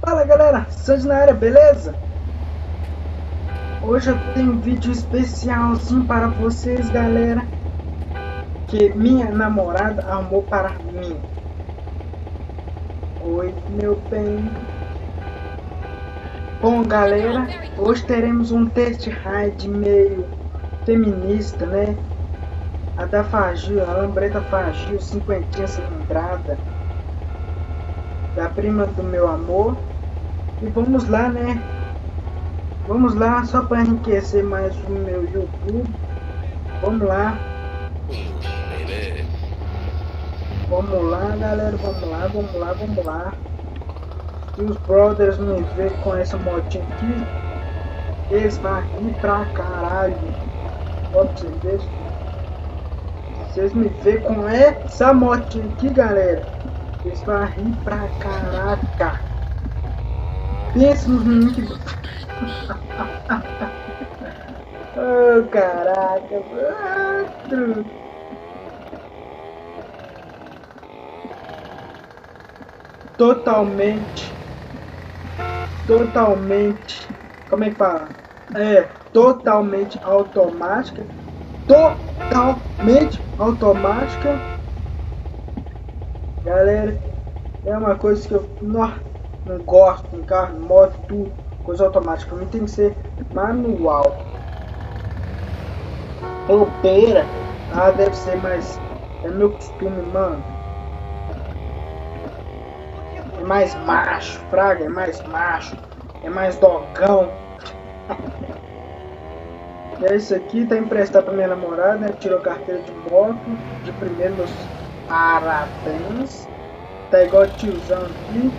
Fala galera, Sandy na área, beleza? Hoje eu tenho um vídeo especialzinho para vocês, galera, que minha namorada arrumou para mim. Oi, meu bem. Bom, galera, hoje teremos um test ride meio feminista, né? A da Fagil, a Lambreta Fagil, 50 cilindrada, da prima do meu amor. E vamos lá, né? Vamos lá, só para enriquecer mais o meu YouTube. Vamos lá. Vamos lá, galera. Vamos lá. Se os brothers me ver com essa motinha aqui, eles vão rir pra caralho. Ó, pra vocês verem. Se eles me ver com essa motinha aqui, galera, eles vão rir pra caraca. Pensa nos meninos que... Oh, caraca, outro. Totalmente, como é que fala? Totalmente automática, galera. É uma coisa que eu não gosto em carro, moto, tudo, coisa automática. Pra mim tem que ser manual. Roupeira, deve ser, mas é meu costume, mano. É mais macho, fraga, é mais macho, é mais dogão. E é isso aqui, tá emprestado pra minha namorada, né? Tirou carteira de moto, de primeiro, meus parabéns. Tá igual tiozão aqui.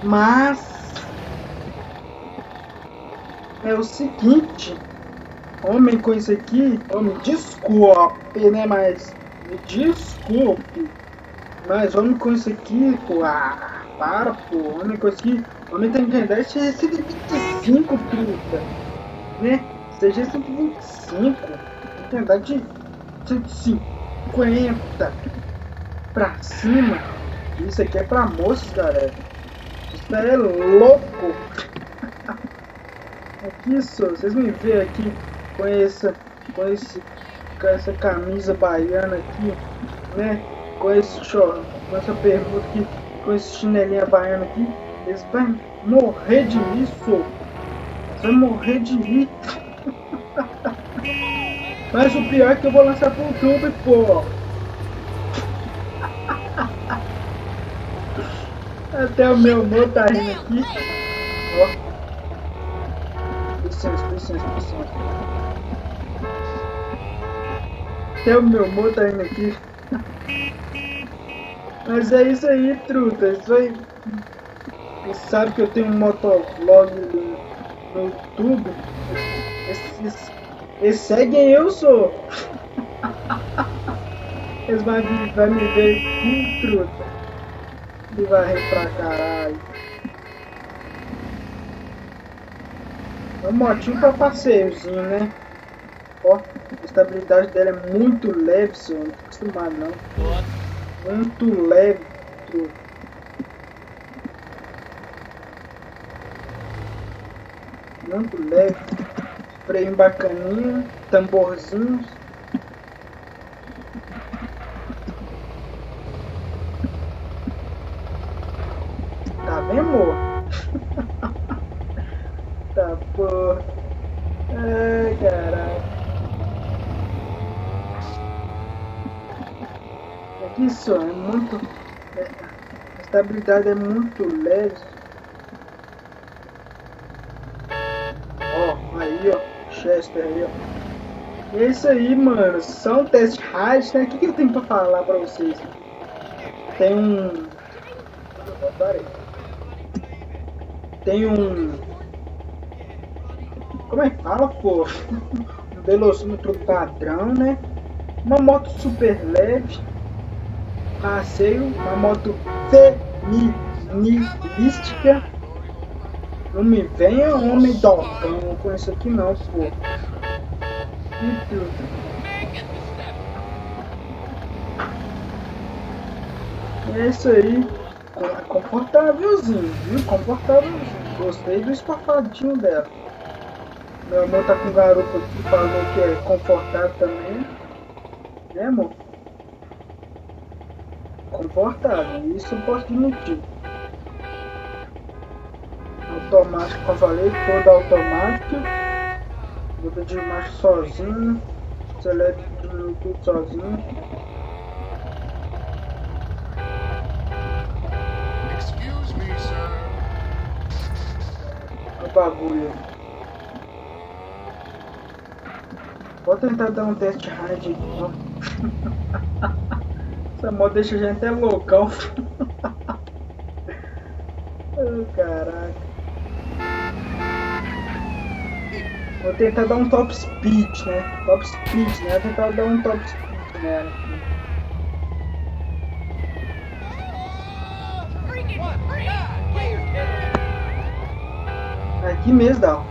Mas é o seguinte, homem com isso aqui, homem, desculpe, né? Mas me desculpe. Mas homem com isso aqui, pô, para, pô, homem com isso aqui, homem tem que andar esse 125, truta, né? Seja 125, tem que andar de 150 pra cima. Isso aqui é pra moços, galera. Isso daí é louco. Aqui só, vocês me veem aqui com essa camisa baiana aqui, né? Com esse short, com essa bermuda aqui, com esse chinelinha baiana aqui, eles vão morrer de rir, só. Vai morrer de rir. Mas o pior é que eu vou lançar pro YouTube, pô. Até o meu amor tá rindo aqui. Ó. Licença. Até o meu amor tá rindo aqui. Mas é isso aí, truta. Isso aí. Você sabe que eu tenho um motovlog no YouTube. Eles seguem eu, sou. Eles vão me ver com truta. E vai rir pra caralho. É um motinho pra passeiozinho, né? Ó, a estabilidade dela é muito leve, senhor. Não tô acostumado não. Muito leve, truta. Muito leve. Freio bacaninho, tamborzinhos. Tá bem, amor? Tá, porra. Ai, caralho. Aqui só, é muito... a estabilidade é muito leve. Ó, aí, ó. Chester aí, ó. E é isso aí, mano. São test ride, né? O que eu tenho pra falar pra vocês? Tem um... Como é que fala, pô? Um velocímetro padrão, né? Uma moto super leve. Passeio. Uma moto feminilística. Não me venha homem dogão com isso aqui não, pô. E tudo. É isso aí. É confortávelzinho, viu? Confortávelzinho. Gostei do estofadinho dela. Meu amor tá com garupa aqui, falou que é confortável também. Né, amor? Confortável, isso eu posso admitir. Automático, como eu falei, todo automático. Muda de marcha sozinho. Select diminui tudo sozinho. Excuse me, sir. O bagulho. Vou tentar dar um teste hard aqui, ó. Essa moto deixa a gente até loucão. Oh, caraca. Vou tentar dar um top speed, né? Top speed, né? Vou tentar dar um top speed nela. Aqui mesmo dá.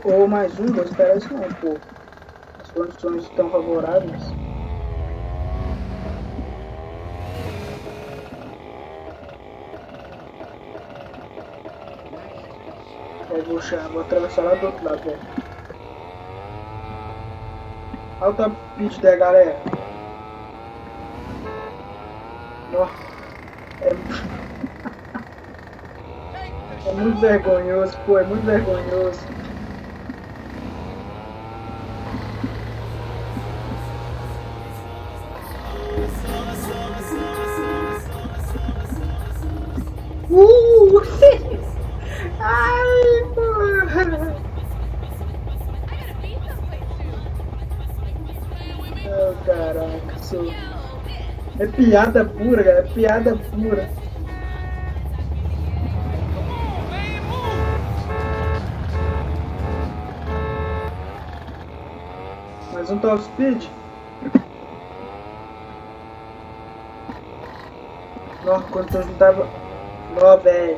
Ou mais um, vou esperar isso não, pô. As condições estão favoráveis. Aí vou atravessar lá do outro lado, velho. Olha o top speed da galera. Ó. É muito vergonhoso, pô, é muito vergonhoso. Ai, porra! Oh, caraca, sou... É piada pura, cara, é piada pura. Mais um top speed? Nossa, quando eu juntava... Nó, velho.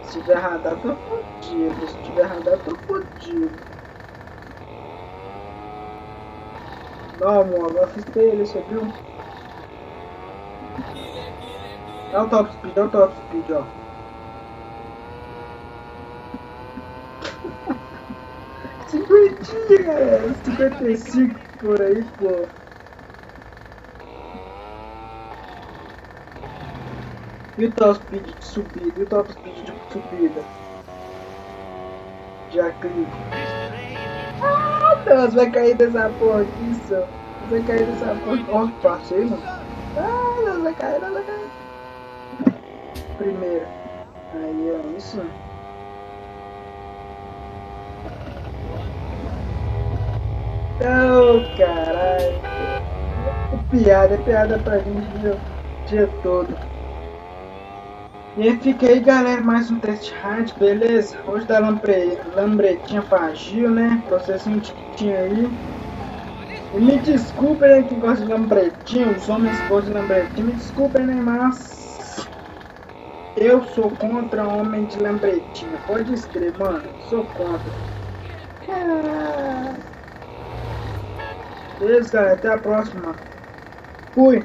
Se tiver radar, tô fodido. Se tiver radar, tô fodido. Não, amor, agora fiz pra ele, você viu? Dá o top speed, ó. Cinquentinha, galera. 55 por aí, pô. E o top speed de subida? E o top speed de subida? Já clico. Ah, não, você vai cair dessa porra aqui, só. Você vai cair dessa porra. Ó, passei, mano. Ah, não, vai cair, não vai cair. Primeiro. Aí, ó, isso. Oh, caralho. É piada pra gente o dia todo. E aí fica aí, galera, mais um teste hard, beleza? Hoje da lambretinha Fagil, né? Processinho tinha aí. E me desculpem, né, que gosta de lambretinha, os homens que gostam de lambretinha, me desculpem, né, mas... Eu sou contra homem de lambretinha, pode escrever, mano, sou contra. Beleza, galera, até a próxima. Fui.